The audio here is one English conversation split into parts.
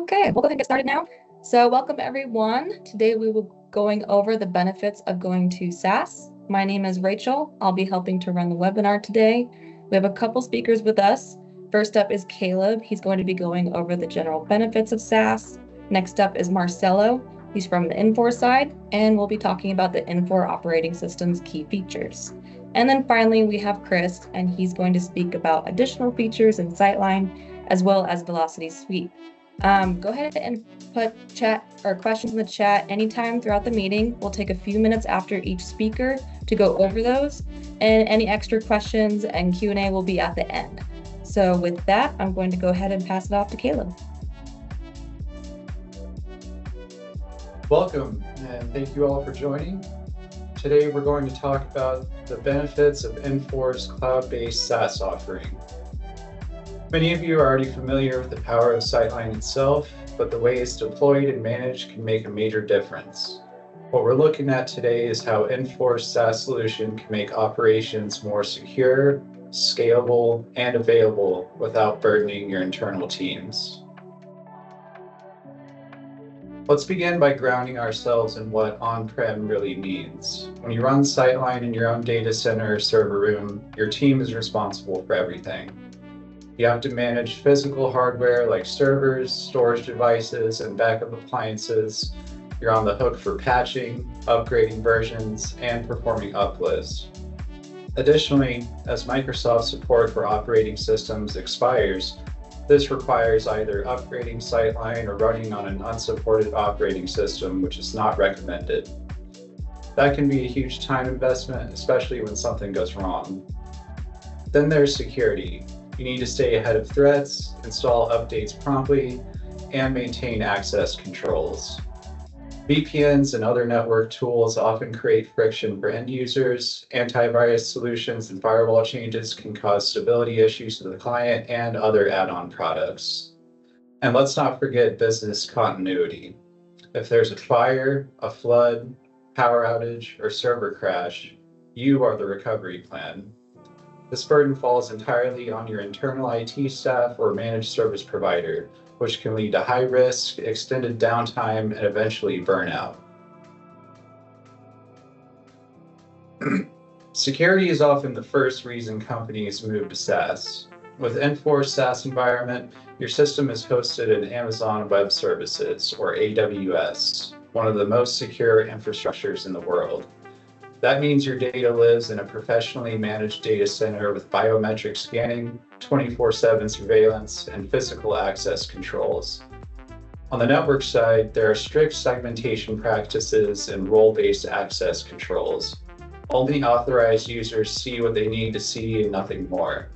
Okay, we'll go ahead and get started now. So welcome everyone. Today we will be going over the benefits of going to SaaS. My name is Rachel. I'll be helping to run the webinar today. We have a couple speakers with us. First up is Caleb. He's going to be going over the general benefits of SaaS. Next up is Marcelo. He's from the Infor side, and we'll be talking about the Infor operating system's key features. And then finally, we have Chris, and he's going to speak about additional features in Sightline, as well as Velocity Suite. Go ahead and put chat or questions in the chat anytime throughout the meeting. We'll take a few minutes after each speaker to go over those, and any extra questions and Q&A will be at the end. So with that, I'm going to go ahead and pass it off to Caleb. Welcome, and thank you all for joining. Today we're going to talk about the benefits of Infor's cloud-based SaaS offering. Many of you are already familiar with the power of Sightline itself, but the way it's deployed and managed can make a major difference. What we're looking at today is how Infor's SaaS solution can make operations more secure, scalable, and available without burdening your internal teams. Let's begin by grounding ourselves in what on-prem really means. When you run Sightline in your own data center or server room, your team is responsible for everything. You have to manage physical hardware like servers, storage devices, and backup appliances. You're on the hook for patching, upgrading versions, and performing uplifts. Additionally, as Microsoft support for operating systems expires, this requires either upgrading Sightline or running on an unsupported operating system, which is not recommended. That can be a huge time investment, especially when something goes wrong. Then there's security. You need to stay ahead of threats, install updates promptly, and maintain access controls. VPNs and other network tools often create friction for end users. Antivirus solutions and firewall changes can cause stability issues to the client and other add-on products. And let's not forget business continuity. If there's a fire, a flood, power outage, or server crash, you are the recovery plan. This burden falls entirely on your internal IT staff or managed service provider, which can lead to high risk, extended downtime, and eventually burnout. Security is often the first reason companies move to SaaS. With Infor's SaaS environment, your system is hosted in Amazon Web Services, or AWS, one of the most secure infrastructures in the world. That means your data lives in a professionally managed data center with biometric scanning, 24/7 surveillance, and physical access controls. On the network side, there are strict segmentation practices and role-based access controls. Only authorized users see what they need to see and nothing more.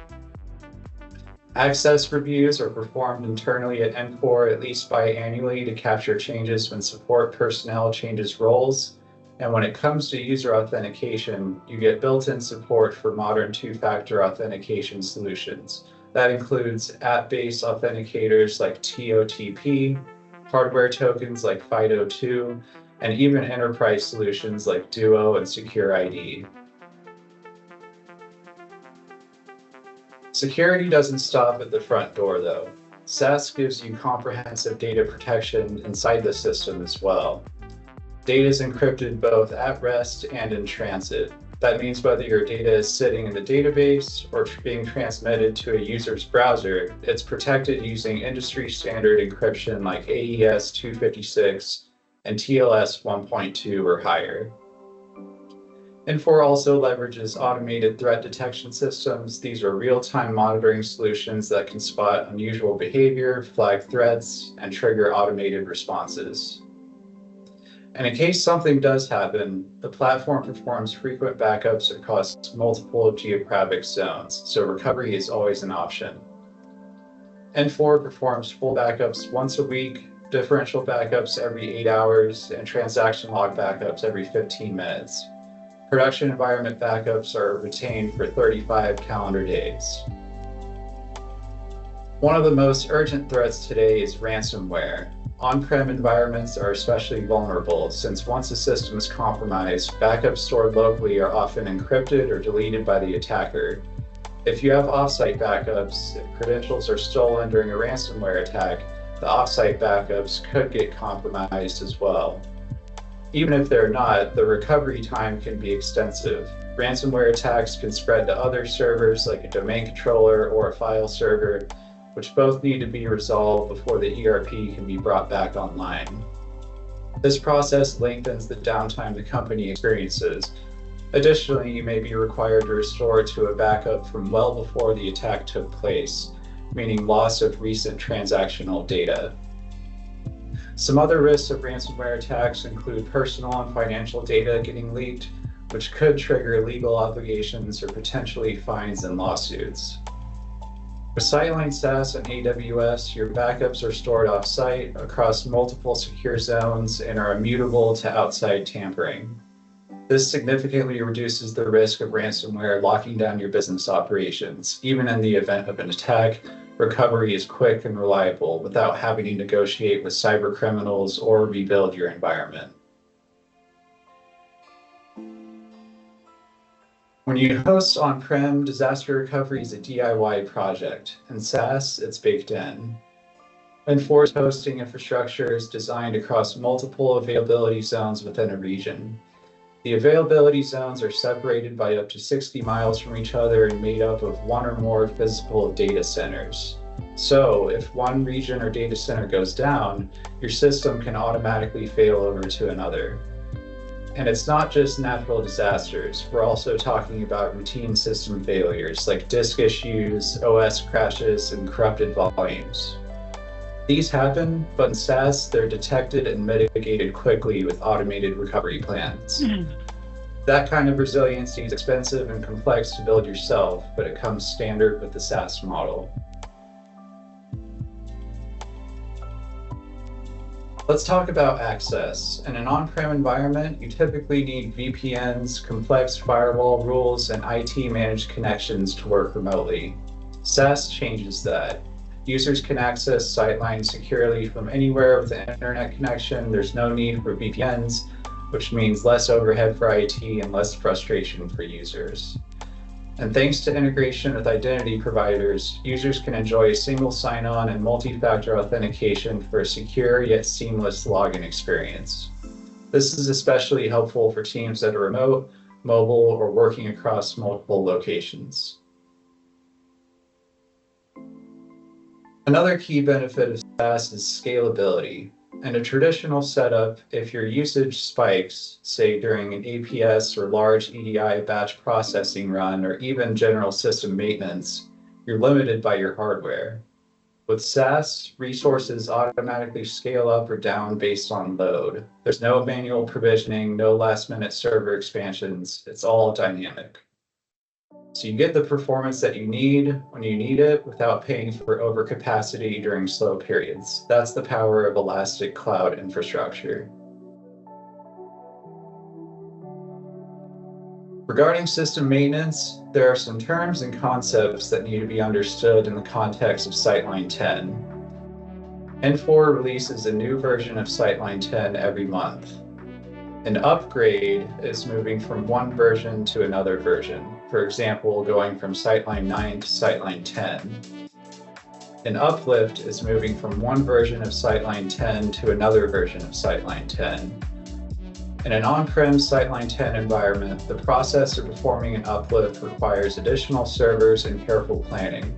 Access reviews are performed internally at Infor at least biannually to capture changes when support personnel changes roles. And when it comes to user authentication, you get built-in support for modern two-factor authentication solutions. That includes app-based authenticators like TOTP, hardware tokens like FIDO2, and even enterprise solutions like Duo and Secure ID. Security doesn't stop at the front door, though. SaaS gives you comprehensive data protection inside the system as well. Data is encrypted both at rest and in transit. That means whether your data is sitting in the database or being transmitted to a user's browser, it's protected using industry standard encryption like AES 256 and TLS 1.2 or higher. Infor also leverages automated threat detection systems. These are real-time monitoring solutions that can spot unusual behavior, flag threats, and trigger automated responses. And in case something does happen, the platform performs frequent backups across multiple geographic zones, so recovery is always an option. Infor performs full backups once a week, differential backups every 8 hours, and transaction log backups every 15 minutes. Production environment backups are retained for 35 calendar days. One of the most urgent threats today is ransomware. On-prem environments are especially vulnerable since once a system is compromised, backups stored locally are often encrypted or deleted by the attacker. If you have offsite backups, if credentials are stolen during a ransomware attack, the offsite backups could get compromised as well. Even if they're not, the recovery time can be extensive. Ransomware attacks can spread to other servers like a domain controller or a file server, which both need to be resolved before the ERP can be brought back online. This process lengthens the downtime the company experiences. Additionally, you may be required to restore to a backup from well before the attack took place, meaning loss of recent transactional data. Some other risks of ransomware attacks include personal and financial data getting leaked, which could trigger legal obligations or potentially fines and lawsuits. With Sightline SaaS and AWS, your backups are stored off-site across multiple secure zones and are immutable to outside tampering. This significantly reduces the risk of ransomware locking down your business operations. Even in the event of an attack, recovery is quick and reliable without having to negotiate with cyber criminals or rebuild your environment. When you host on-prem, disaster recovery is a DIY project. In SaaS, it's baked in. Enforced hosting infrastructure is designed across multiple availability zones within a region. The availability zones are separated by up to 60 miles from each other and made up of one or more physical data centers. So if one region or data center goes down, your system can automatically fail over to another. And it's not just natural disasters. We're also talking about routine system failures like disk issues, OS crashes, and corrupted volumes. These happen, but in SaaS, they're detected and mitigated quickly with automated recovery plans. That kind of resiliency is expensive and complex to build yourself, but it comes standard with the SaaS model. Let's talk about access. In an on-prem environment, you typically need VPNs, complex firewall rules, and IT-managed connections to work remotely. SaaS changes that. Users can access Sightline securely from anywhere with an internet connection. There's no need for VPNs, which means less overhead for IT and less frustration for users. And thanks to integration with identity providers, users can enjoy single sign-on and multi-factor authentication for a secure yet seamless login experience. This is especially helpful for teams that are remote, mobile, or working across multiple locations. Another key benefit of SaaS is scalability. In a traditional setup, if your usage spikes, say during an APS or large EDI batch processing run, or even general system maintenance, you're limited by your hardware. With SaaS, resources automatically scale up or down based on load. There's no manual provisioning, no last-minute server expansions. It's all dynamic. So you get the performance that you need when you need it without paying for overcapacity during slow periods. That's the power of elastic cloud infrastructure. Regarding system maintenance, there are some terms and concepts that need to be understood in the context of Sightline 10. N4 releases a new version of Sightline 10 every month. An upgrade is moving from one version to another version. For example, going from Sightline 9 to Sightline 10. An uplift is moving from one version of Sightline 10 to another version of Sightline 10. In an on-prem Sightline 10 environment, the process of performing an uplift requires additional servers and careful planning.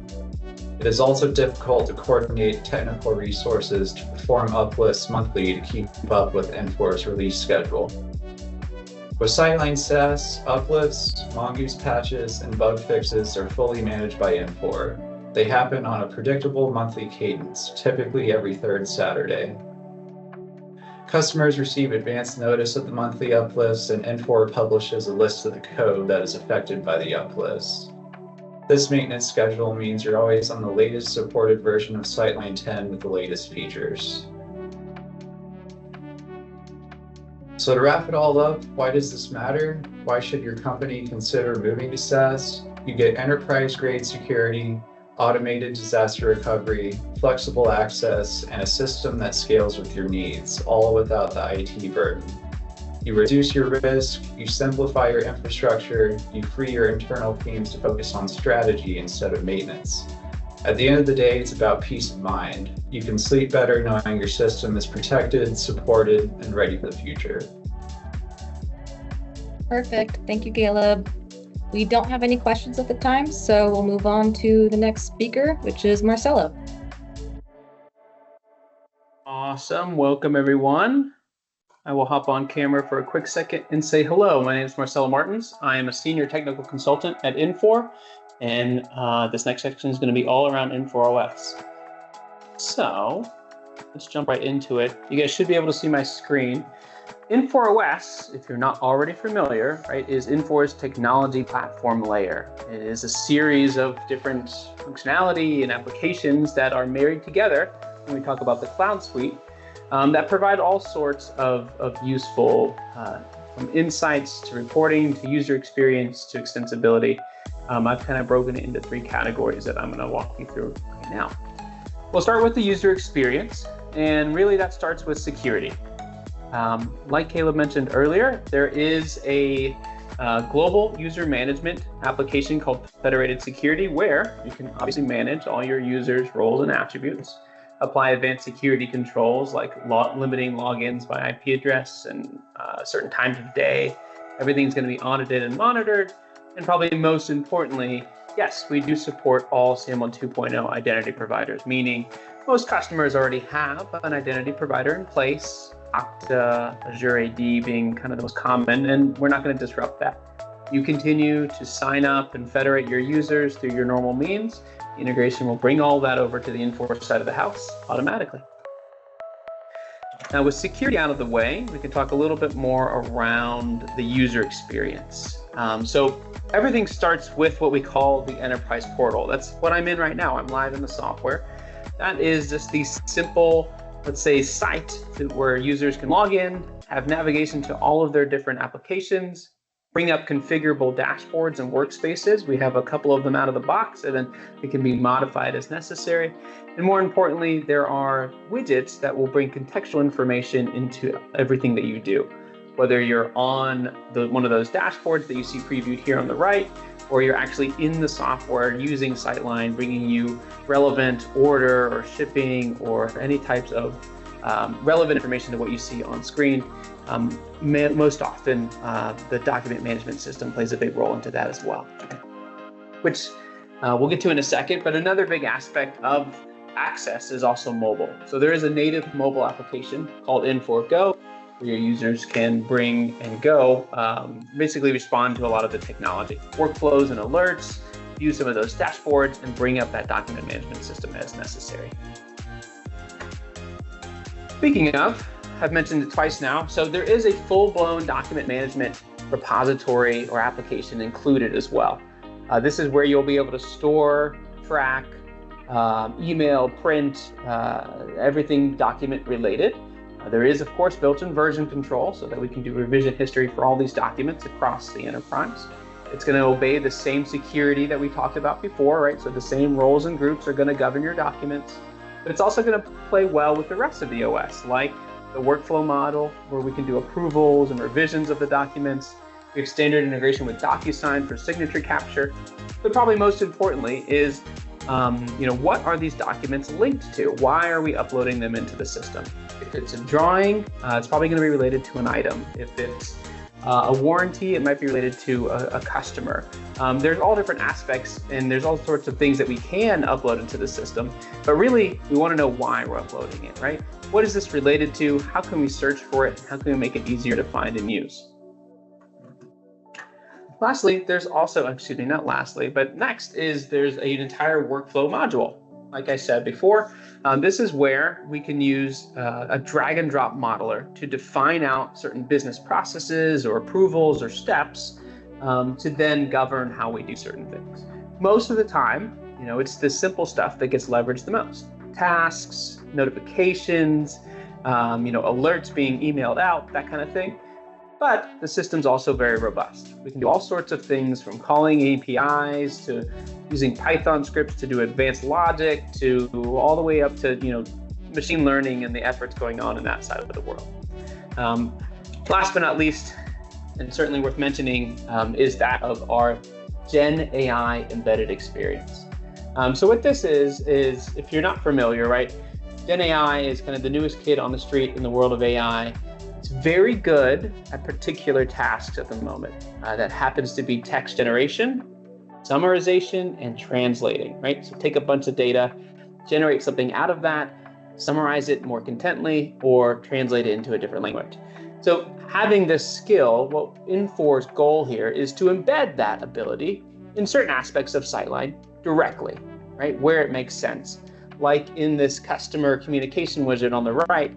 It is also difficult to coordinate technical resources to perform uplifts monthly to keep up with N4's release schedule. With Sightline SaaS, uplifts, mongoose patches, and bug fixes are fully managed by N4. They happen on a predictable monthly cadence, typically every third Saturday. Customers receive advance notice of the monthly uplifts, and N4 publishes a list of the code that is affected by the uplifts. This maintenance schedule means you're always on the latest supported version of Sightline 10 with the latest features. So to wrap it all up, why does this matter? Why should your company consider moving to SaaS? You get enterprise-grade security, automated disaster recovery, flexible access, and a system that scales with your needs, all without the IT burden. You reduce your risk, you simplify your infrastructure, you free your internal teams to focus on strategy instead of maintenance. At the end of the day, it's about peace of mind. You can sleep better knowing your system is protected, supported, and ready for the future. Perfect. Thank you, Caleb. We don't have any questions at the time, so we'll move on to the next speaker, which is Marcelo. Awesome. Welcome, everyone. I will hop on camera for a quick second and say hello. My name is Marcelo Martins. I am a senior technical consultant at Infor, and this next section is going to be all around Infor OS. So let's jump right into it. You guys should be able to see my screen. Infor OS, if you're not already familiar, right, is Infor's technology platform layer. It is a series of different functionality and applications that are married together when we talk about the cloud suite that provide all sorts of useful from insights to reporting to user experience to extensibility. I've kind of broken it into 3 categories that I'm going to walk you through right now. We'll start with the user experience, and really that starts with security. Like Caleb mentioned earlier, there is a global user management application called Federated Security, where you can obviously manage all your users' roles and attributes, apply advanced security controls like limiting logins by IP address and certain times of day. Everything's going to be audited and monitored. And probably most importantly, yes, we do support all SAML 2.0 identity providers, meaning most customers already have an identity provider in place, Okta, Azure AD being kind of the most common, and we're not going to disrupt that. You continue to sign up and federate your users through your normal means. The integration will bring all that over to the Infor side of the house automatically. Now, with security out of the way, we can talk a little bit more around the user experience. So everything starts with what we call the enterprise portal. That's what I'm in right now. I'm live in the software. That is just the simple, let's say, site where users can log in, have navigation to all of their different applications, bring up configurable dashboards and workspaces. We have a couple of them out of the box, and then it can be modified as necessary. And more importantly, there are widgets that will bring contextual information into everything that you do. Whether you're on one of those dashboards that you see previewed here on the right, or you're actually in the software using Sightline, bringing you relevant order or shipping or any types of relevant information to what you see on screen. Most often, the document management system plays a big role into that as well, which we'll get to in a second. But another big aspect of access is also mobile. So there is a native mobile application called Infor Go, where your users can bring and go, basically respond to a lot of the technology, workflows and alerts, use some of those dashboards, and bring up that document management system as necessary. Speaking of, I've mentioned it twice now, so there is a full-blown document management repository or application included as well. This is where you'll be able to store, track, email, print, everything document related. There is, of course, built-in version control so that we can do revision history for all these documents across the enterprise. It's going to obey the same security that we talked about before, right? So the same roles and groups are going to govern your documents, but it's also going to play well with the rest of the OS, like the workflow model, where we can do approvals and revisions of the documents. We have standard integration with DocuSign for signature capture. But probably most importantly is, what are these documents linked to? Why are we uploading them into the system? If it's a drawing, it's probably going to be related to an item. If it's a warranty, it might be related to a customer. There's all different aspects, and there's all sorts of things that we can upload into the system. But really, we want to know why we're uploading it, right? What is this related to? How can we search for it? How can we make it easier to find and use? Lastly, there's also, not lastly, but next is there's an entire workflow module. Like I said before, this is where we can use a drag and drop modeler to define out certain business processes or approvals or steps to then govern how we do certain things. Most of the time, it's the simple stuff that gets leveraged the most. Tasks, notifications, alerts being emailed out, that kind of thing. But the system's also very robust. We can do all sorts of things, from calling APIs to using Python scripts to do advanced logic to all the way up to machine learning and the efforts going on in that side of the world. Last but not least, and certainly worth mentioning, is that of our Gen AI embedded experience. So what this is if you're not familiar, right? Gen AI is kind of the newest kid on the street in the world of AI. It's very good at particular tasks at the moment. That happens to be text generation, summarization, and translating, right? So take a bunch of data, generate something out of that, summarize it more contently, or translate it into a different language. So having this skill, what Infor goal here is to embed that ability in certain aspects of Sightline directly, right, where it makes sense. Like in this customer communication widget on the right,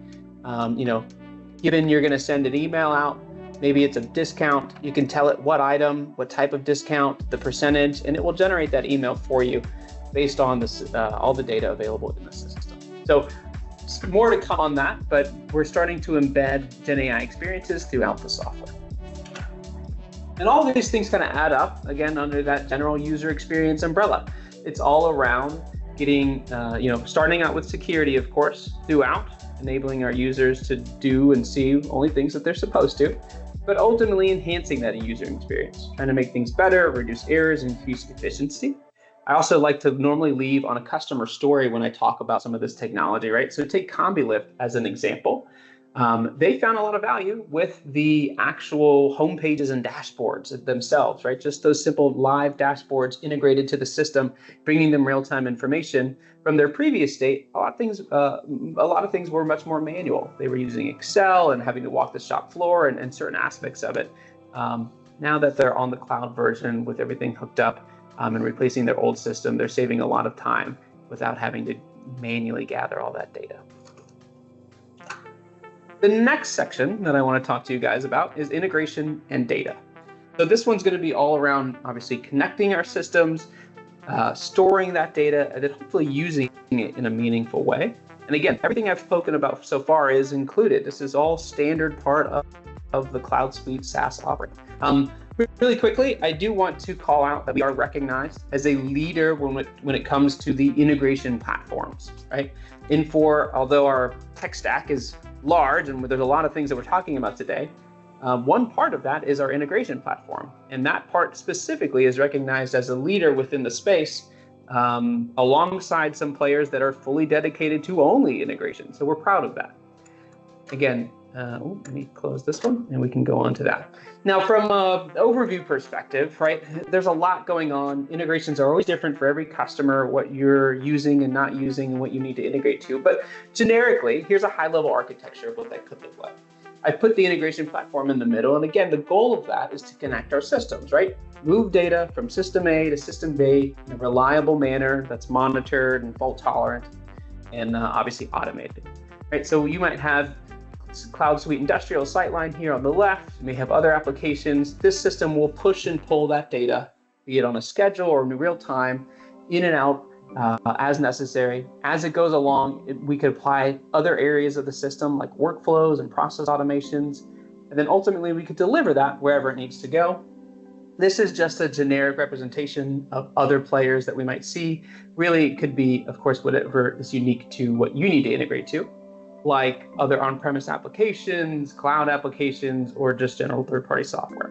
given you're going to send an email out, maybe it's a discount, you can tell it what item, what type of discount, the percentage, and it will generate that email for you based on this, all the data available in the system. So more to come on that, but we're starting to embed Gen AI experiences throughout the software. And all of these things kind of add up, again, under that general user experience umbrella. It's all around getting, starting out with security, of course, throughout, enabling our users to do and see only things that they're supposed to, but ultimately enhancing that user experience, trying to make things better, reduce errors, increase efficiency. I also like to normally leave on a customer story when I talk about some of this technology, right? So take CombiLift as an example. They found a lot of value with the actual home pages and dashboards themselves, right? Just those simple live dashboards integrated to the system, bringing them real-time information. From their previous state, a lot of things were much more manual. They were using Excel and having to walk the shop floor and certain aspects of it. Now that they're on the cloud version with everything hooked up and replacing their old system, they're saving a lot of time without having to manually gather all that data. The next section that I want to talk to you guys about is integration and data. So this one's going to be all around, obviously, connecting our systems, storing that data, and then hopefully using it in a meaningful way. And again, everything I've spoken about so far is included. This is all standard part of the Cloud Suite SaaS offering. Really quickly, I do want to call out that we are recognized as a leader when it comes to the integration platforms, right? Infor, although our tech stack is large and there's a lot of things that we're talking about today, one part of that is our integration platform. And that part specifically is recognized as a leader within the space, alongside some players that are fully dedicated to only integration. So we're proud of that. Again, let me close this one and we can go on to that. Now, from an overview perspective, right, there's a lot going on. Integrations are always different for every customer, what you're using and not using and what you need to integrate to. But generically, here's a high-level architecture of what that could look like. I put the integration platform in the middle. And again, the goal of that is to connect our systems, right? Move data from system A to system B in a reliable manner that's monitored and fault tolerant and obviously automated, right? So you might have Cloud Suite Industrial Sightline here on the left. You may have other applications. This system will push and pull that data, be it on a schedule or in real time, in and out as necessary. As it goes along, we could apply other areas of the system like workflows and process automations, and then ultimately we could deliver that wherever it needs to go. This is just a generic representation of other players that we might see. Really, it could be, of course, whatever is unique to what you need to integrate to, like other on-premise applications, cloud applications, or just general third-party software.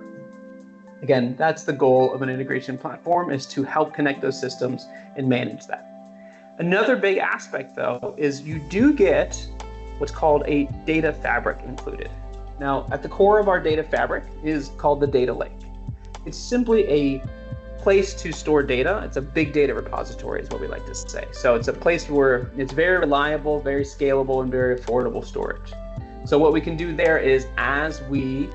Again, that's the goal of an integration platform, is to help connect those systems and manage that. Another big aspect, though, is you do get what's called a data fabric included. Now, at the core of our data fabric is called the data lake. It's simply a place to store data. It's a big data repository is what we like to say. So it's a place where it's very reliable, very scalable, and very affordable storage. So what we can do there is, as we,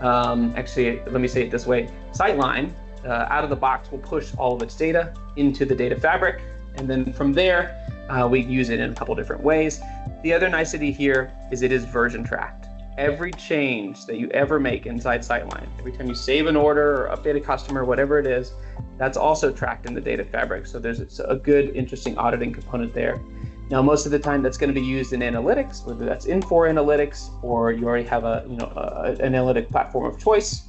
actually, let me say it this way, Sightline, out of the box, will push all of its data into the data fabric. And then from there, we use it in a couple different ways. The other nicety here is it is version tracked. Every change that you ever make inside Sightline, every time you save an order or update a customer, whatever it is, that's also tracked in the data fabric. So there's a good, interesting auditing component there. Now, most of the time that's going to be used in analytics, whether that's Infor analytics or you already have an analytic platform of choice.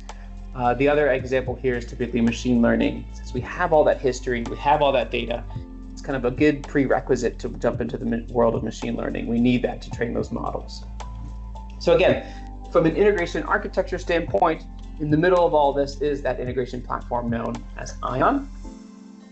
The other example here is typically machine learning. Since we have all that history, we have all that data, it's kind of a good prerequisite to jump into the world of machine learning. We need that to train those models. So again, from an integration architecture standpoint, in the middle of all this is that integration platform known as Ion.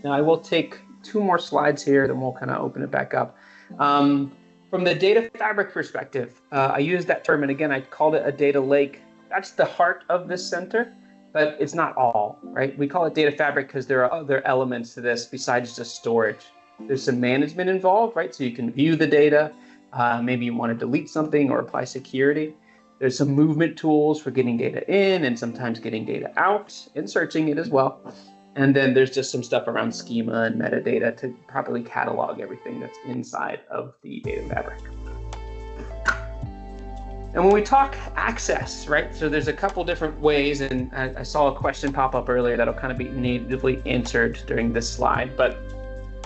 Now I will take 2 more slides here, then we'll kind of open it back up. From the data fabric perspective, I use that term, and again, I called it a data lake. That's the heart of this center, but it's not all, right? We call it data fabric because there are other elements to this besides just storage. There's some management involved, right? So you can view the data. Maybe you want to delete something or apply security. There's some movement tools for getting data in and sometimes getting data out and searching it as well. And then there's just some stuff around schema and metadata to properly catalog everything that's inside of the data fabric. And when we talk access, right? So there's a couple different ways, and I saw a question pop up earlier that'll kind of be natively answered during this slide. But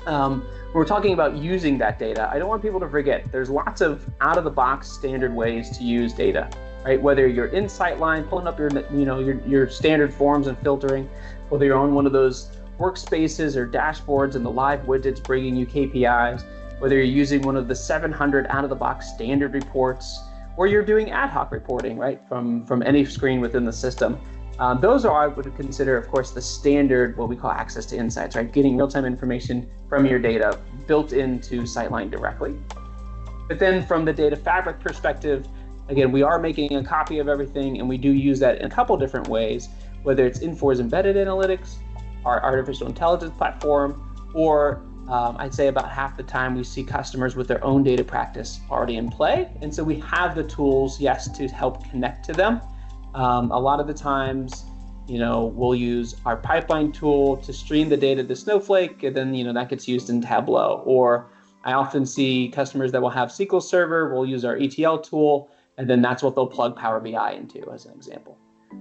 when we're talking about using that data, I don't want people to forget there's lots of out-of-the-box standard ways to use data, right? Whether you're in Sightline, pulling up your standard forms and filtering, whether you're on one of those workspaces or dashboards and the live widgets bringing you KPIs, whether you're using one of the 700 out-of-the-box standard reports, or you're doing ad hoc reporting, right, from any screen within the system. Those are, I would consider, of course, the standard, what we call access to insights, right? Getting real-time information from your data built into Sightline directly. But then from the data fabric perspective, again, we are making a copy of everything, and we do use that in a couple different ways, whether it's Infor embedded analytics, our artificial intelligence platform, or I'd say about half the time we see customers with their own data practice already in play. And so we have the tools, yes, to help connect to them. A lot of the times, we'll use our pipeline tool to stream the data to Snowflake, and then, that gets used in Tableau. Or I often see customers that will have SQL Server, we'll use our ETL tool, and then that's what they'll plug Power BI into, as an example.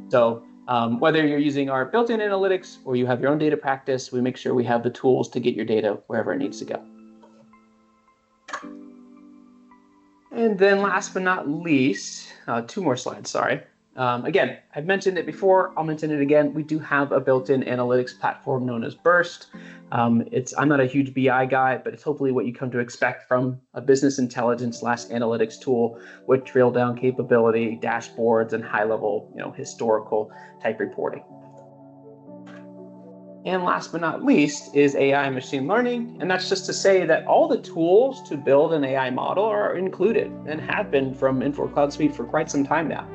So whether you're using our built-in analytics or you have your own data practice, we make sure we have the tools to get your data wherever it needs to go. And then last but not least, 2 more slides, sorry. Again, I've mentioned it before, I'll mention it again. We do have a built-in analytics platform known as Burst. I'm not a huge BI guy, but it's hopefully what you come to expect from a business intelligence / analytics tool with drill down capability, dashboards, and high-level, historical type reporting. And last but not least is AI and machine learning. And that's just to say that all the tools to build an AI model are included and have been from Infor Cloud Suite for quite some time now.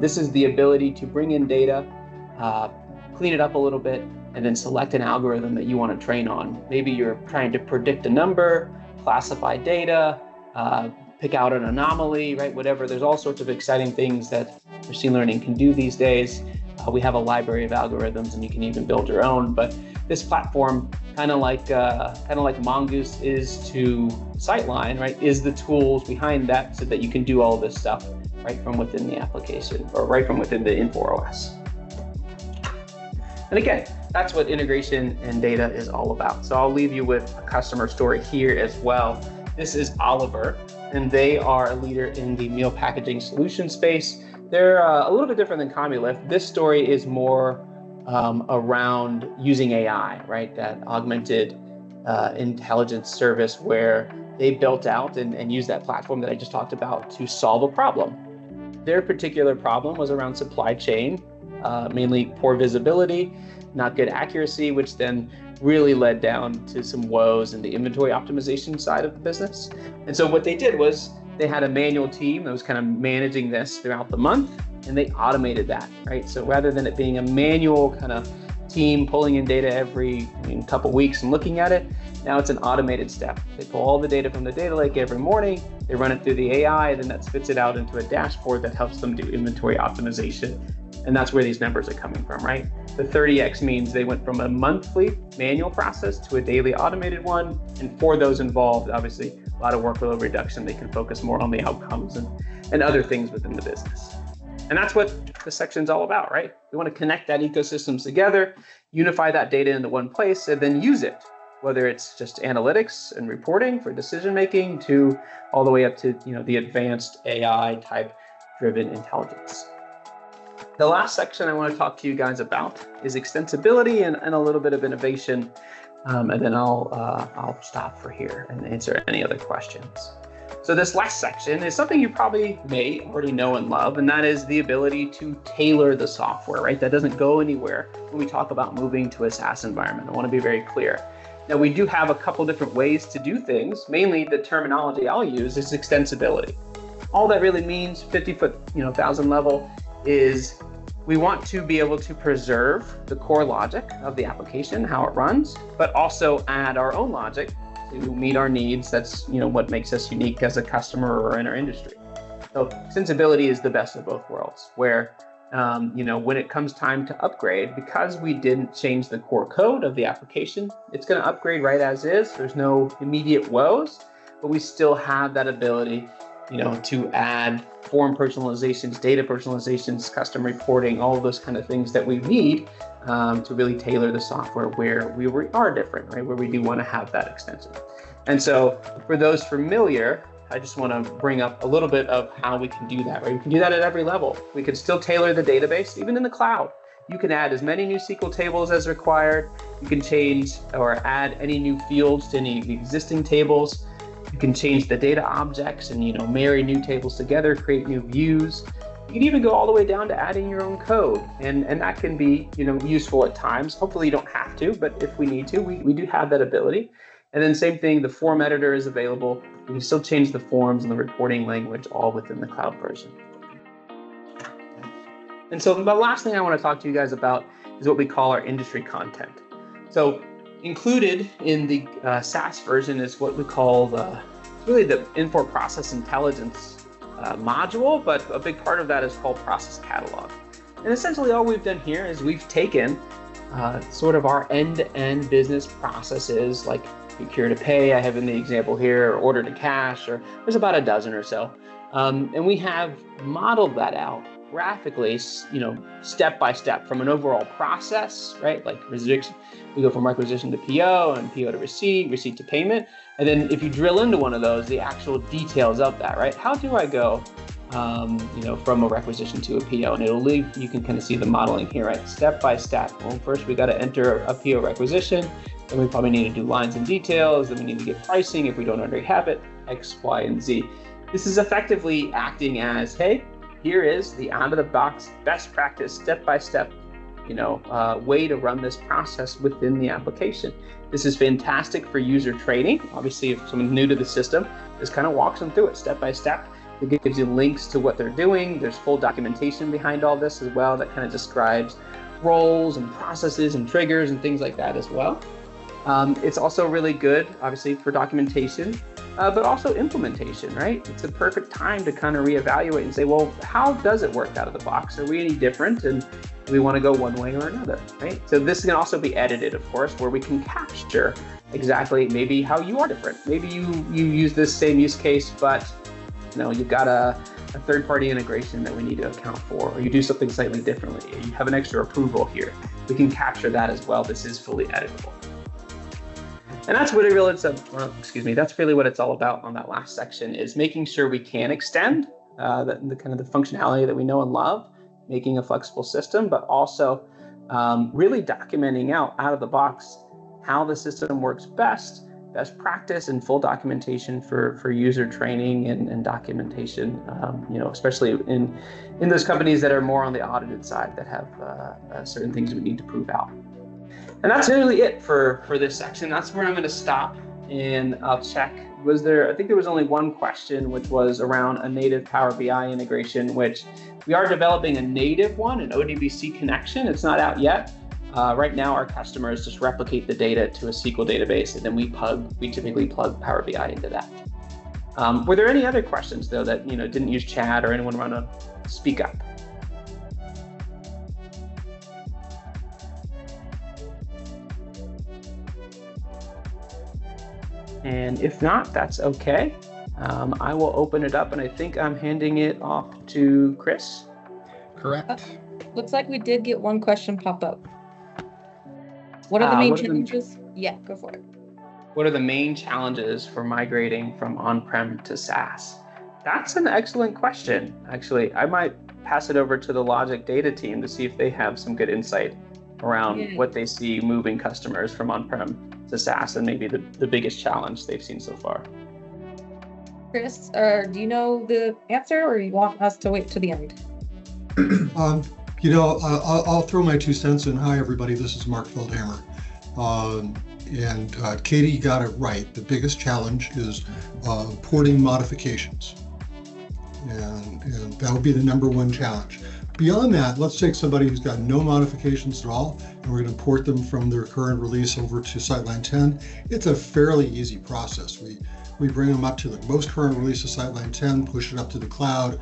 This is the ability to bring in data, clean it up a little bit, and then select an algorithm that you want to train on. Maybe you're trying to predict a number, classify data, pick out an anomaly, right? Whatever. There's all sorts of exciting things that machine learning can do these days. We have a library of algorithms, and you can even build your own. But this platform, kind of like Mongoose is to Sightline, right, is the tools behind that so that you can do all this stuff right from within the application or right from within the Infor OS. And again, that's what integration and data is all about. So I'll leave you with a customer story here as well. This is Oliver, and they are a leader in the meal packaging solution space. They're a little bit different than Commulift. This story is more around using AI, right? That augmented intelligence service where they built out and used that platform that I just talked about to solve a problem. Their particular problem was around supply chain, mainly poor visibility, not good accuracy, which then really led down to some woes in the inventory optimization side of the business. And so what they did was they had a manual team that was kind of managing this throughout the month, and they automated that, right? So rather than it being a manual kind of team pulling in data every couple weeks and looking at it, now it's an automated step. They pull all the data from the data lake every morning, they run it through the AI, then that spits it out into a dashboard that helps them do inventory optimization. And that's where these numbers are coming from, right? The 30x means they went from a monthly manual process to a daily automated one. And for those involved, obviously, a lot of workload reduction. They can focus more on the outcomes and other things within the business. And that's what this section's all about, right? We want to connect that ecosystems together, unify that data into one place, and then use it, whether it's just analytics and reporting for decision-making to all the way up to the advanced AI type driven intelligence. The last section I want to talk to you guys about is extensibility and a little bit of innovation, and then I'll stop for here and answer any other questions. So this last section is something you probably may already know and love, and that is the ability to tailor the software, right? That doesn't go anywhere when we talk about moving to a SaaS environment. I want to be very clear. Now, we do have a couple different ways to do things. Mainly, the terminology I'll use is extensibility. All that really means, 50-foot, 1,000 level, is we want to be able to preserve the core logic of the application, how it runs, but also add our own logic to meet our needs. That's what makes us unique as a customer or in our industry. So extensibility is the best of both worlds, where when it comes time to upgrade, because we didn't change the core code of the application, it's going to upgrade right as is. There's no immediate woes, but we still have that ability to add form personalizations, data personalizations, custom reporting, all of those kind of things that we need to really tailor the software where we are different, right? Where we do want to have that extension. And so for those familiar, I just want to bring up a little bit of how we can do that, right? We can do that at every level. We can still tailor the database, even in the cloud. You can add as many new SQL tables as required. You can change or add any new fields to any existing tables. You can change the data objects and marry new tables together, create new views. You can even go all the way down to adding your own code, and that can be useful at times. Hopefully you don't have to, but if we need to, we do have that ability. And then same thing, the form editor is available. You can still change the forms and the reporting language all within the cloud version. And so the last thing I want to talk to you guys about is what we call our industry content. So included in the SaaS version is what we call the Infor Process Intelligence module, but a big part of that is called Process Catalog. And essentially all we've done here is we've taken sort of our end-to-end business processes, like procure to pay, I have in the example here, or order to cash, or there's about a dozen or so. And we have modeled that out graphically, step by step from an overall process, right? Like we go from requisition to PO and PO to receipt, receipt to payment. And then if you drill into one of those, the actual details of that, right? How do I go, from a requisition to a PO? And you can kind of see the modeling here, right? Step by step. Well, first we got to enter a PO requisition. Then we probably need to do lines and details. Then we need to get pricing if we don't already have it, X, Y, and Z. This is effectively acting as, hey, here is the out-of-the-box best practice, step-by-step, way to run this process within the application. This is fantastic for user training. Obviously, if someone's new to the system, this kind of walks them through it step by step. It gives you links to what they're doing. There's full documentation behind all this as well that kind of describes roles and processes and triggers and things like that as well. It's also really good, obviously, for documentation, but also implementation, right? It's a perfect time to kind of reevaluate and say, well, how does it work out of the box? Are we any different? And do we want to go one way or another, right? So this can also be edited, of course, where we can capture exactly maybe how you are different. Maybe you use this same use case, but you've got a third-party integration that we need to account for, or you do something slightly differently. You have an extra approval here. We can capture that as well. This is fully editable. And that's really that's really what it's all about on that last section, is making sure we can extend the kind of the functionality that we know and love, making a flexible system, but also really documenting out of the box how the system works best practice, and full documentation for user training and documentation, especially in those companies that are more on the audited side that have certain things we need to prove out. And that's really it for this section. That's where I'm going to stop, and I'll check. I think there was only one question, which was around a native Power BI integration, which we are developing a native one, an ODBC connection. It's not out yet. Right now, our customers just replicate the data to a SQL database, and then we typically plug Power BI into that. Were there any other questions, though, that didn't use chat, or anyone want to speak up? And if not, that's okay. I will open it up, and I think I'm handing it off to Chris. Correct. Looks like we did get one question pop up. What are the main challenges? Yeah, go for it. What are the main challenges for migrating from on-prem to SaaS? That's an excellent question. Actually, I might pass it over to the LogicData team to see if they have some good insight around what they see moving customers from on-prem to SaaS, and maybe the biggest challenge they've seen so far. Chris, do you know the answer, or you want us to wait to the end? I'll throw my 2 cents in. Hi, everybody. This is Mark Feldhammer. And Katie got it right. The biggest challenge is porting modifications. And that would be the number one challenge. Beyond that, let's take somebody who's got no modifications at all, and we're going to port them from their current release over to Sightline 10. It's a fairly easy process. We bring them up to the most current release of Sightline 10, push it up to the cloud,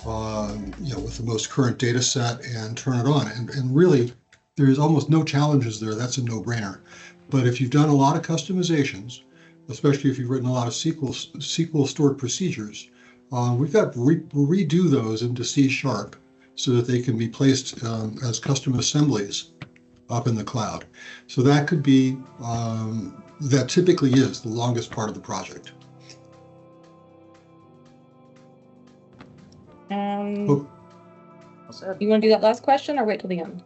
with the most current data set, and turn it on. And really, there's almost no challenges there. That's a no-brainer. But if you've done a lot of customizations, especially if you've written a lot of SQL stored procedures, we've got to redo those into C# so that they can be placed as custom assemblies up in the cloud. So that could be, that typically is the longest part of the project. You want to do that last question or wait till the end?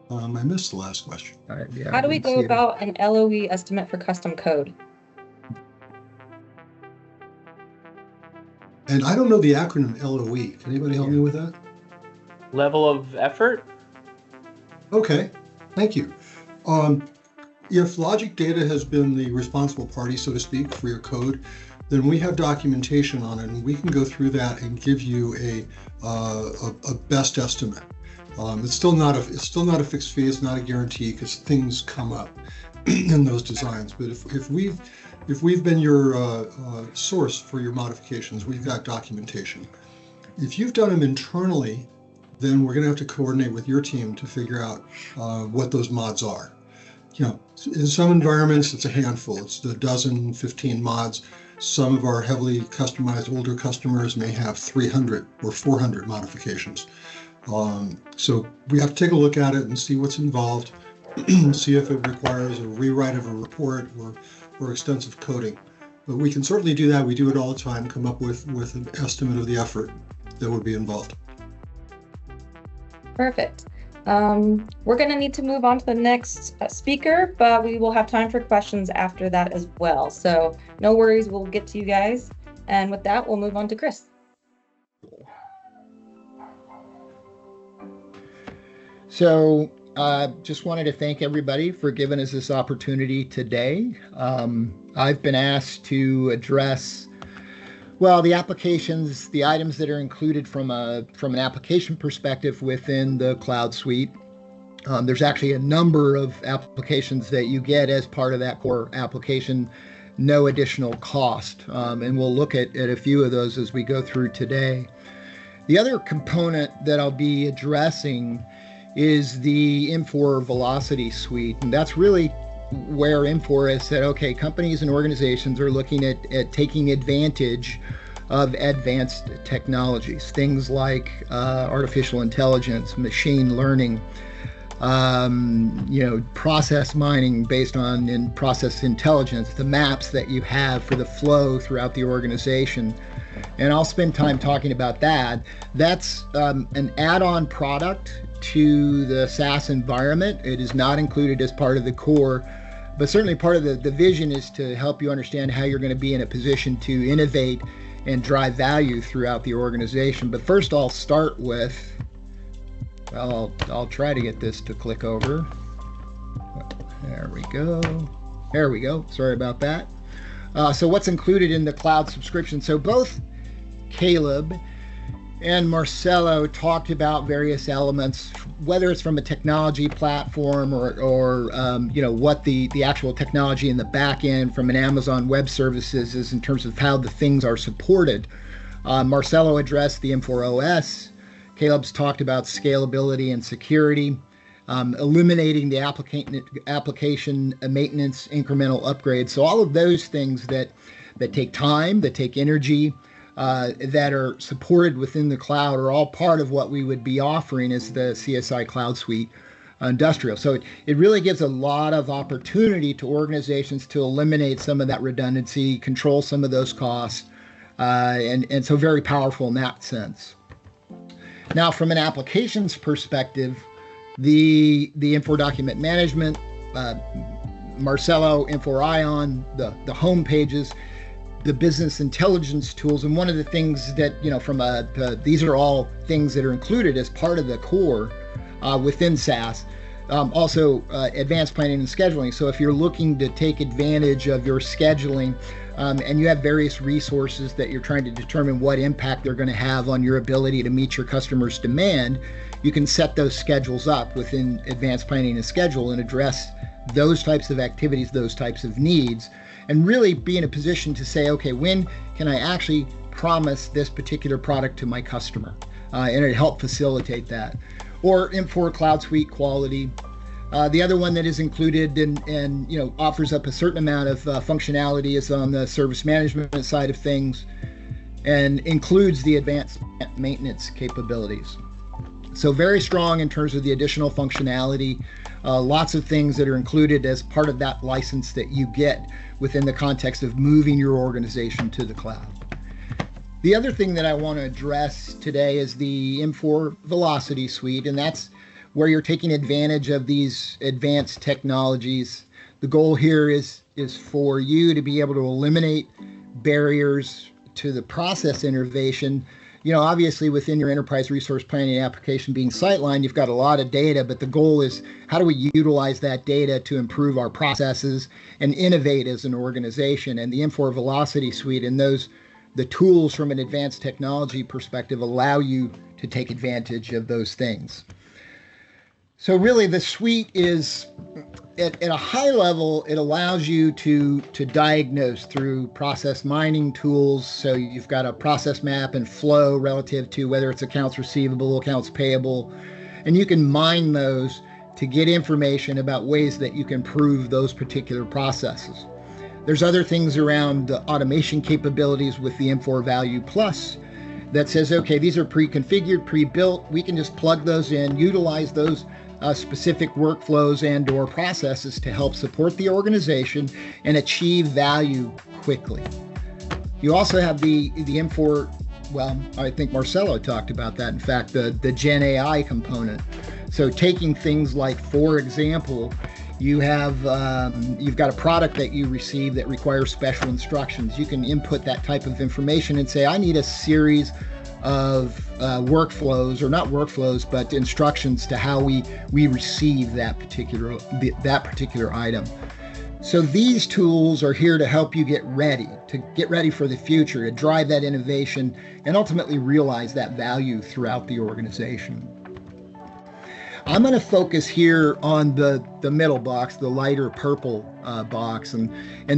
I missed the last question. Yeah, How do we go about an LOE estimate for custom code? And I don't know the acronym LOE. Can anybody help me with that? Level of effort? Okay, thank you. If LogicData has been the responsible party, so to speak, for your code, then we have documentation on it, and we can go through that and give you a best estimate. It's still not a fixed fee. It's not a guarantee because things come up in those designs. But if we've been your source for your modifications, we've got documentation. If you've done them internally, then we're going to have to coordinate with your team to figure out what those mods are. In some environments, it's a handful. It's a dozen, 15 mods. Some of our heavily customized older customers may have 300 or 400 modifications. So we have to take a look at it and see what's involved, see if it requires a rewrite of a report or extensive coding. But we can certainly do that. We do it all the time, come up with an estimate of the effort that would be involved. Perfect. We're going to need to move on to the next speaker, but we will have time for questions after that as well. So no worries, we'll get to you guys. And with that, we'll move on to Chris. So just wanted to thank everybody for giving us this opportunity today. I've been asked to address, well, the applications, the items that are included from an application perspective within the Cloud Suite. There's actually a number of applications that you get as part of that core application, no additional cost. And we'll look at a few of those as we go through today. The other component that I'll be addressing is the Infor Velocity Suite. And that's really where Infor has said, okay, companies and organizations are looking at taking advantage of advanced technologies, things like artificial intelligence, machine learning, process mining based on process intelligence, the maps that you have for the flow throughout the organization. And I'll spend time talking about that. That's an add-on product to the SaaS environment. It is not included as part of the core, but certainly part of the vision is to help you understand how you're going to be in a position to innovate and drive value throughout the organization. But first I'll start with, well, I'll try to get this to click over. There we go. Sorry about that. So what's included in the cloud subscription? So both Caleb and Marcelo talked about various elements, whether it's from a technology platform or what the actual technology in the back end from an Amazon Web Services is in terms of how the things are supported. Marcelo addressed the Infor OS. Caleb's talked about scalability and security, eliminating the application maintenance incremental upgrades. So all of those things that take time, that take energy, that are supported within the cloud are all part of what we would be offering as the CSI Cloud Suite Industrial. So it really gives a lot of opportunity to organizations to eliminate some of that redundancy, control some of those costs, and so very powerful in that sense. Now, from an applications perspective, the Infor Document Management, Marcelo, Infor Ion, the home pages, the business intelligence tools. And one of the things that, these are all things that are included as part of the core within SaaS. Also advanced planning and scheduling. So if you're looking to take advantage of your scheduling and you have various resources that you're trying to determine what impact they're going to have on your ability to meet your customers' demand, you can set those schedules up within advanced planning and schedule and address those types of activities, those types of needs, and really be in a position to say, okay, when can I actually promise this particular product to my customer? And it helped facilitate that. Or M4 Cloud Suite quality. The other one that is included and offers up a certain amount of functionality is on the service management side of things, and includes the advanced maintenance capabilities. So very strong in terms of the additional functionality. Lots of things that are included as part of that license that you get within the context of moving your organization to the cloud. The other thing that I want to address today is the M4 Velocity Suite, and that's where you're taking advantage of these advanced technologies. The goal here is for you to be able to eliminate barriers to the process innovation. Obviously within your enterprise resource planning application being Sightline, you've got a lot of data, but the goal is how do we utilize that data to improve our processes and innovate as an organization? And the M4 Velocity Suite and the tools from an advanced technology perspective allow you to take advantage of those things. So really the suite is, at a high level, it allows you to diagnose through process mining tools. So you've got a process map and flow relative to whether it's accounts receivable, accounts payable, and you can mine those to get information about ways that you can improve those particular processes. There's other things around automation capabilities with the M4 Value Plus that says, okay, these are pre-configured, pre-built. We can just plug those in, utilize those specific workflows and or processes to help support the organization and achieve value quickly. You also have the M4, well, I think Marcelo talked about that. In fact, the Gen AI component. So taking things like, for example, you've got a product that you receive that requires special instructions. You can input that type of information and say, I need a series of workflows, or not workflows, but instructions to how we receive that particular item. So these tools are here to help you get ready for the future, to drive that innovation, and ultimately realize that value throughout the organization. I'm going to focus here on the middle box, the lighter purple box, and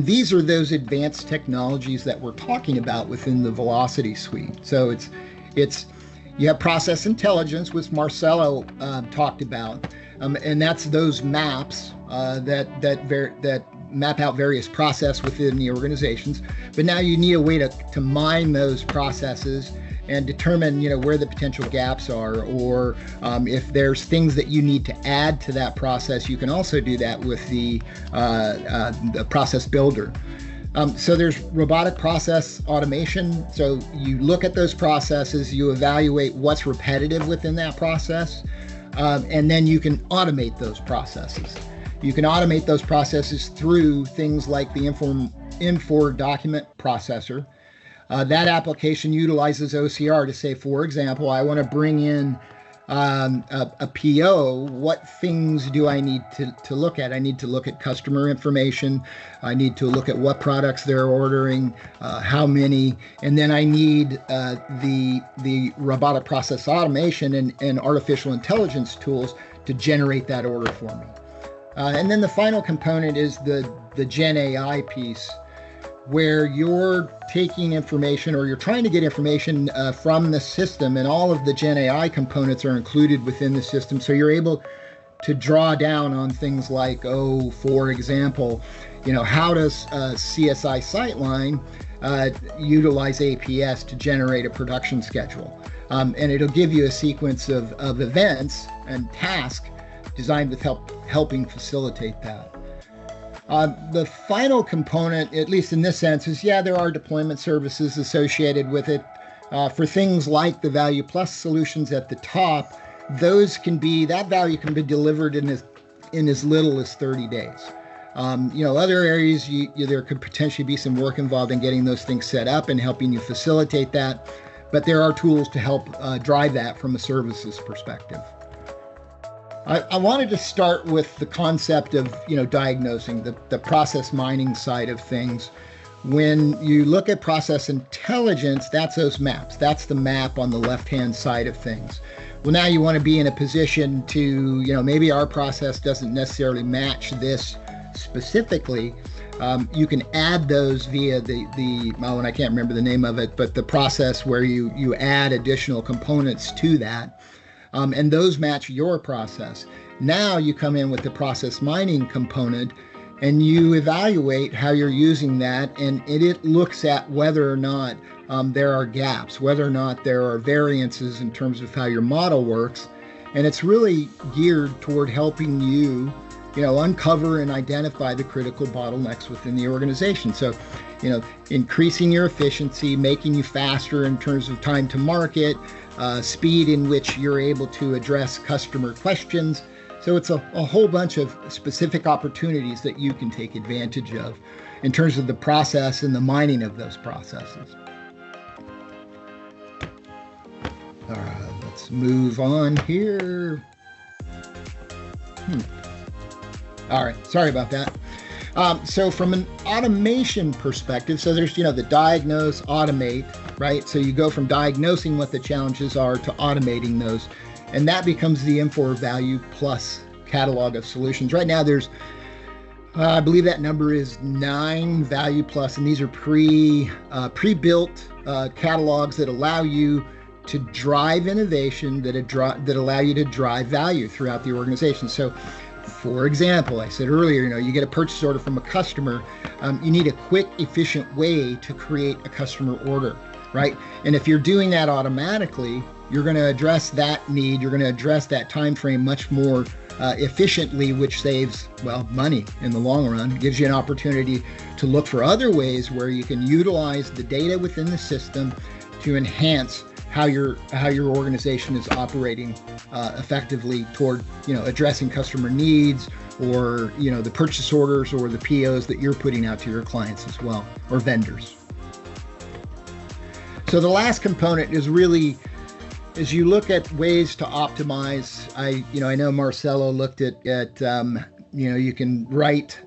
these are those advanced technologies that we're talking about within the Velocity Suite. So it's you have process intelligence, which Marcelo talked about, and that's those maps that map out various processes within the organizations. But now you need a way to mine those processes and determine, where the potential gaps are, or if there's things that you need to add to that process. You can also do that with the process builder. So there's robotic process automation. So you look at those processes, you evaluate what's repetitive within that process, and then you can automate those processes. You can automate those processes through things like the M4 document processor. That application utilizes OCR to say, for example, I want to bring in a PO. What things do I need to look at? I need to look at customer information. I need to look at what products they're ordering, how many, and then I need the robotic process automation and artificial intelligence tools to generate that order for me. And then the final component is the Gen AI piece, where you're taking information, or you're trying to get information from the system, and all of the Gen AI components are included within the system. So you're able to draw down on things like, for example, how does CSI Sightline utilize APS to generate a production schedule? And it'll give you a sequence of events and tasks designed with helping facilitate that. The final component, at least in this sense, is there are deployment services associated with it. For things like the Value Plus solutions at the top, that value can be delivered in as little as 30 days. Other areas, there could potentially be some work involved in getting those things set up and helping you facilitate that, but there are tools to help drive that from a services perspective. I wanted to start with the concept of, diagnosing the process mining side of things. When you look at process intelligence, that's those maps. That's the map on the left-hand side of things. Well, now you want to be in a position to, maybe our process doesn't necessarily match this specifically. You can add those via and I can't remember the name of it, but the process where you add additional components to that. And those match your process. Now you come in with the process mining component and you evaluate how you're using that, and it looks at whether or not there are gaps, whether or not there are variances in terms of how your model works. And it's really geared toward helping you, uncover and identify the critical bottlenecks within the organization. So, increasing your efficiency, making you faster in terms of time to market, speed in which you're able to address customer questions. So it's a whole bunch of specific opportunities that you can take advantage of in terms of the process and the mining of those processes. All right, let's move on here. All right, sorry about that. So from an automation perspective, so there's, the diagnose, automate, right? So you go from diagnosing what the challenges are to automating those. And that becomes the Infor Value Plus catalog of solutions. Right now there's, I believe that number is 9 Value Plus, and these are pre-built catalogs that allow you to drive innovation, that allow you to drive value throughout the organization. So for example, I said earlier, you get a purchase order from a customer, you need a quick, efficient way to create a customer order, right? And if you're doing that automatically, you're going to address that need, you're going to address that time frame much more efficiently, which saves, money in the long run. It gives you an opportunity to look for other ways where you can utilize the data within the system to enhance how your organization is operating effectively toward addressing customer needs, or the purchase orders or the POs that you're putting out to your clients as well, or vendors. So the last component is really, as you look at ways to optimize, I know Marcelo looked at you can write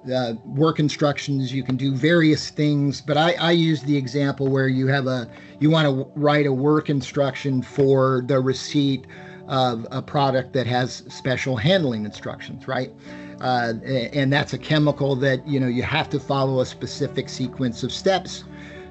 work instructions, you can do various things, but I use the example where you want to write a work instruction for the receipt of a product that has special handling instructions, right? And that's a chemical that, you have to follow a specific sequence of steps.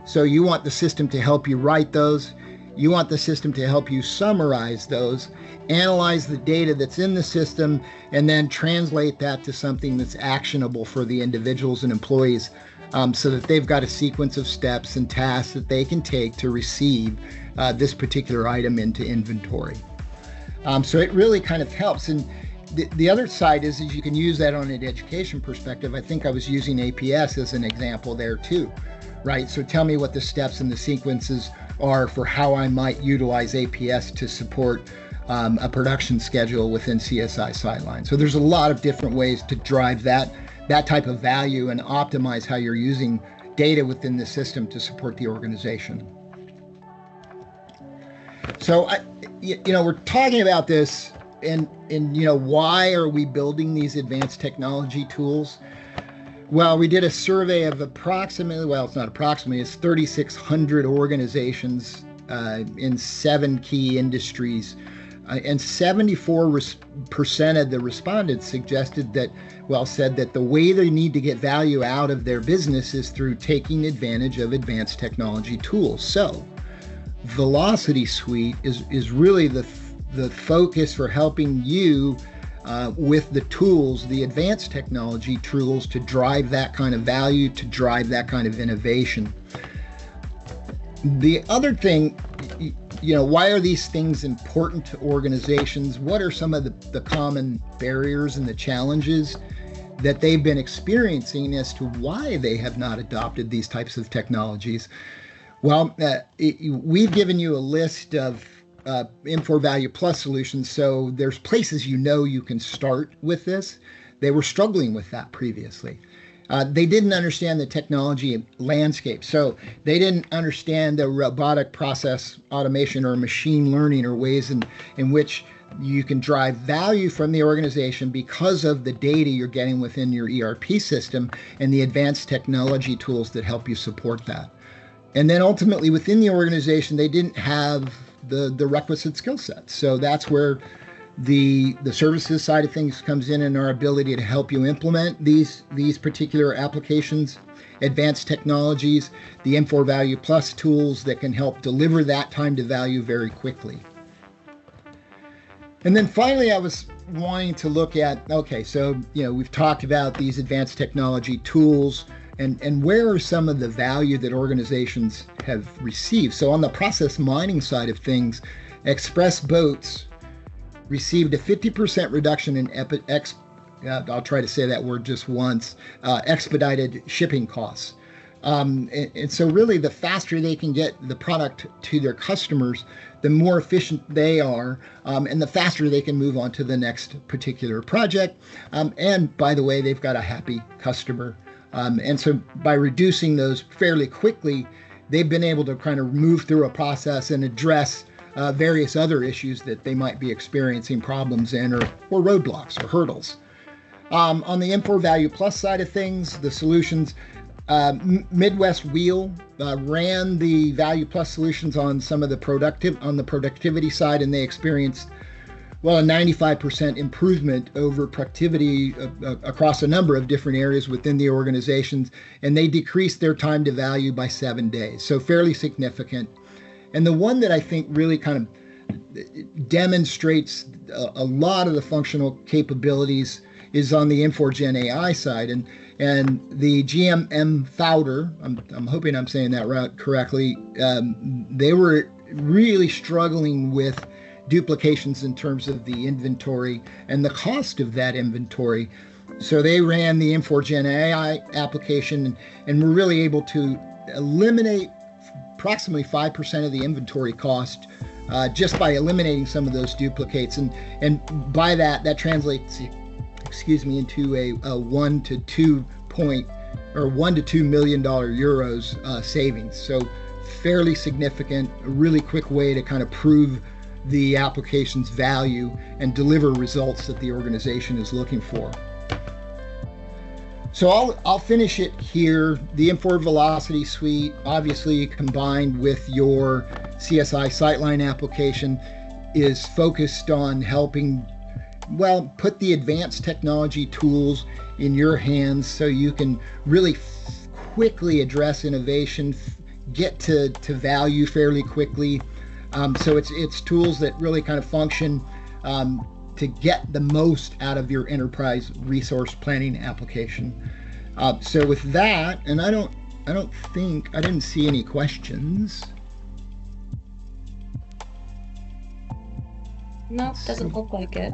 So you want the system to help you write those. You want the system to help you summarize those, analyze the data that's in the system, and then translate that to something that's actionable for the individuals and employees, so that they've got a sequence of steps and tasks that they can take to receive this particular item into inventory. So it really kind of helps. And the other side is you can use that on an education perspective. I think I was using APS as an example there too, right? So tell me what the steps and the sequences are for how I might utilize APS to support a production schedule within CSI Sightline. So there's a lot of different ways to drive that type of value and optimize how you're using data within the system to support the organization. So we're talking about this, and why are we building these advanced technology tools? Well, we did a survey of approximately, it's not approximately, it's 3,600 organizations in 7 key industries. And 74% of the respondents suggested that, said that the way they need to get value out of their business is through taking advantage of advanced technology tools. So Velocity Suite is really the focus for helping you with the tools, the advanced technology tools, to drive that kind of value, to drive that kind of innovation. The other thing, why are these things important to organizations? What are some of the common barriers and the challenges that they've been experiencing as to why they have not adopted these types of technologies? Well, we've given you a list of Infor Value Plus solutions, so there's places you can start with this. They were struggling with that previously. They didn't understand the technology landscape, so they didn't understand the robotic process automation or machine learning, or ways in which You can drive value from the organization because of the data you're getting within your ERP system and the advanced technology tools that help you support that. And then ultimately within the organization, they didn't have the requisite skill sets. So that's where the services side of things comes in, and our ability to help you implement these particular applications, advanced technologies, the M4 Value Plus tools that can help deliver that time to value very quickly. And then finally, I was wanting to look at, okay, so, we've talked about these advanced technology tools and where are some of the value that organizations have received. So on the process mining side of things, Express Boats received a 50% reduction in I'll try to say that word just once, expedited shipping costs. And so really the faster they can get the product to their customers, the more efficient they are, and the faster they can move on to the next particular project. And by the way, they've got a happy customer. And so by reducing those fairly quickly, they've been able to kind of move through a process and address various other issues that they might be experiencing problems in, or roadblocks or hurdles. On the M4 Value Plus side of things, the solutions, Midwest Wheel ran the Value Plus solutions on some of the productivity side, and they experienced a 95% improvement over productivity across a number of different areas within the organizations, and they decreased their time to value by 7 days. So fairly significant. And the one that I think really kind of demonstrates a lot of the functional capabilities is on the M4 Gen AI side, and the GMM Founder. I'm hoping I'm saying that correctly. They were really struggling with duplications in terms of the inventory and the cost of that inventory. So they ran the M4 Gen AI application and were really able to eliminate approximately 5% of the inventory cost just by eliminating some of those duplicates. And by that translates, into a $1 to $2 million euros savings. So fairly significant, a really quick way to kind of prove the application's value and deliver results that the organization is looking for. So I'll finish it here. The M4 Velocity Suite, obviously combined with your CSI Sightline application, is focused on helping, put the advanced technology tools in your hands so you can really quickly address innovation, get to value fairly quickly. So it's tools that really kind of function to get the most out of your enterprise resource planning application. So with that, and I didn't see any questions. No, doesn't look like it.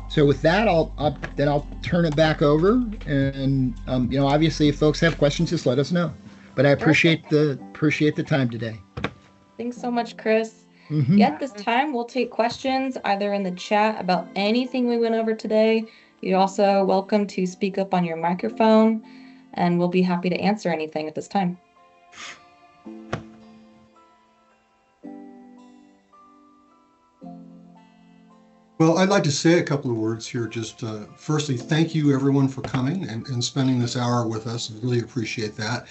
So with that, I'll turn it back over, and obviously if folks have questions, just let us know. But I appreciate the time today. Thanks so much, Chris. Mm-hmm. At this time, we'll take questions either in the chat about anything we went over today. You're also welcome to speak up on your microphone, and we'll be happy to answer anything at this time. Well, I'd like to say a couple of words here. Just firstly, thank you everyone for coming and spending this hour with us. I really appreciate that.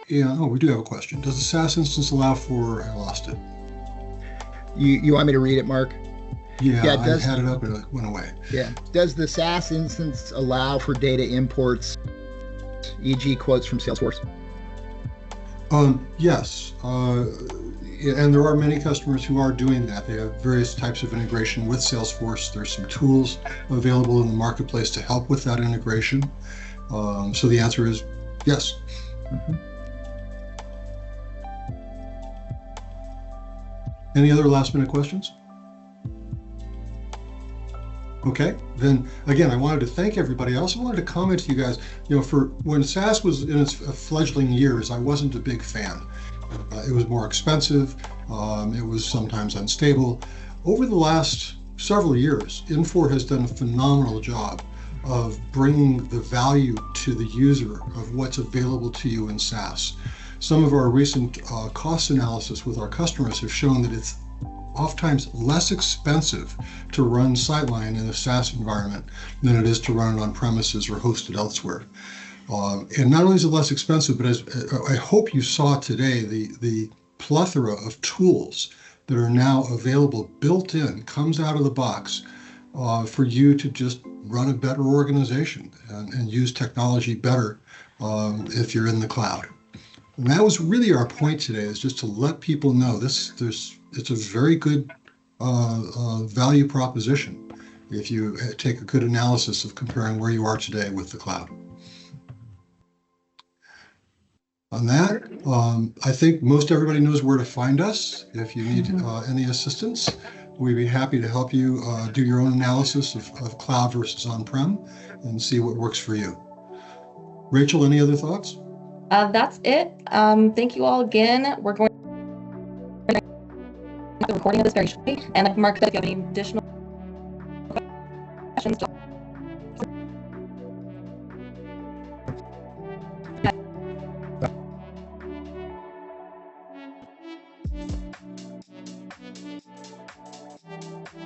We do have a question. Does the SaaS instance allow for, I lost it. You want me to read it, Mark? Yeah, I had it up and it went away. Yeah. Does the SaaS instance allow for data imports, e.g. quotes from Salesforce? Yes. And there are many customers who are doing that. They have various types of integration with Salesforce. There's some tools available in the marketplace to help with that integration. So the answer is yes. Mm-hmm. Any other last minute questions? Okay, then again, I wanted to thank everybody. I also wanted to comment to you guys, for when SaaS was in its fledgling years, I wasn't a big fan. It was more expensive. It was sometimes unstable. Over the last several years, Infor has done a phenomenal job of bringing the value to the user of what's available to you in SaaS. some of our recent cost analysis with our customers have shown that it's oftentimes less expensive to run Sightline in a SaaS environment than it is to run it on premises or hosted elsewhere. And not only is it less expensive, but as I hope you saw today, the plethora of tools that are now available, built in, comes out of the box for you to just run a better organization and use technology better if you're in the cloud. And that was really our point today, is just to let people know it's a very good value proposition if you take a good analysis of comparing where you are today with the cloud. On that, I think most everybody knows where to find us. If you need any assistance, we'd be happy to help you do your own analysis of cloud versus on-prem and see what works for you. Rachel, any other thoughts? That's it. Thank you all again. We're going to the recording of this very shortly. And like Mark said, if you have any additional questions,